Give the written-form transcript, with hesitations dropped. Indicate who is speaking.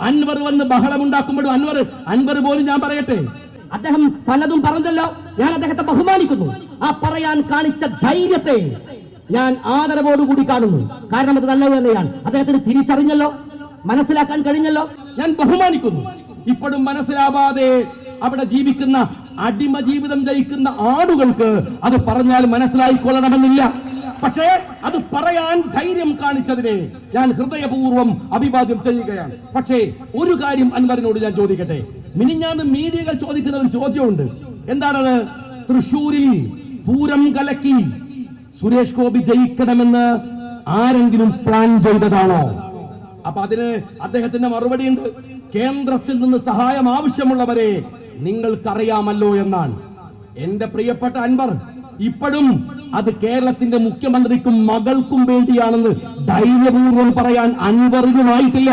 Speaker 1: അൻവർ വന്ന് ബഹളമുണ്ടാക്കുമ്പോഴും അൻവർ പോലും ഞാൻ പറയട്ടെ,
Speaker 2: അദ്ദേഹം പലതും പറഞ്ഞല്ലോ. ഞാൻ അദ്ദേഹത്തെ ബഹുമാനിക്കുന്നു. ആ പറയാൻ കാണിച്ച ധൈര്യത്തെ ഞാൻ ആദരവോടുകൂടി കാണുന്നു. കാരണം അത് നല്ലത് തന്നെയാണ്. അദ്ദേഹത്തിന് തിരിച്ചറിഞ്ഞല്ലോ, മനസ്സിലാക്കാൻ കഴിഞ്ഞല്ലോ.
Speaker 1: ഞാൻ ബഹുമാനിക്കുന്നു. ഇപ്പോഴും മനസ്സിലാവാതെ അവിടെ ജീവിക്കുന്ന അടിമ ജീവിതം ജയിക്കുന്ന ആളുകൾക്ക് അത് പറഞ്ഞാൽ മനസ്സിലായിക്കൊള്ളണമെന്നില്ല. പക്ഷേ അത് പറയാൻ ധൈര്യം കാണിച്ചതിനെ ഞാൻ ഹൃദയപൂർവ്വം അഭിവാദ്യം ചെയ്യുകയാണ്. പക്ഷേ ഒരു കാര്യം അൻവറിനോട് ഞാൻ ചോദിക്കട്ടെ. മിനിഞ്ഞാന്ന് മീഡിയകൾ ചോദിക്കുന്ന ഒരു ചോദ്യമുണ്ട്. എന്താണത്? തൃശൂരിൽ പൂരം കലക്കി സുരേഷ് ഗോപി ജയിക്കണമെന്ന് ആരെങ്കിലും പ്ലാൻ ചെയ്തതാണോ? അപ്പൊ അതിന് അദ്ദേഹത്തിന്റെ മറുപടി ഉണ്ട്. കേന്ദ്രത്തിൽ നിന്ന് സഹായം ആവശ്യമുള്ളവരെ നിങ്ങൾക്കറിയാമല്ലോ എന്നാണ്. എന്റെ പ്രിയപ്പെട്ട അൻവർ, ഇപ്പോഴും അത് കേരളത്തിന്റെ മുഖ്യമന്ത്രിക്കും മകൾക്കും വേണ്ടിയാണെന്ന് ധൈര്യപൂർവ്വം പറയാൻ അൻവറിനുമായിട്ടില്ല.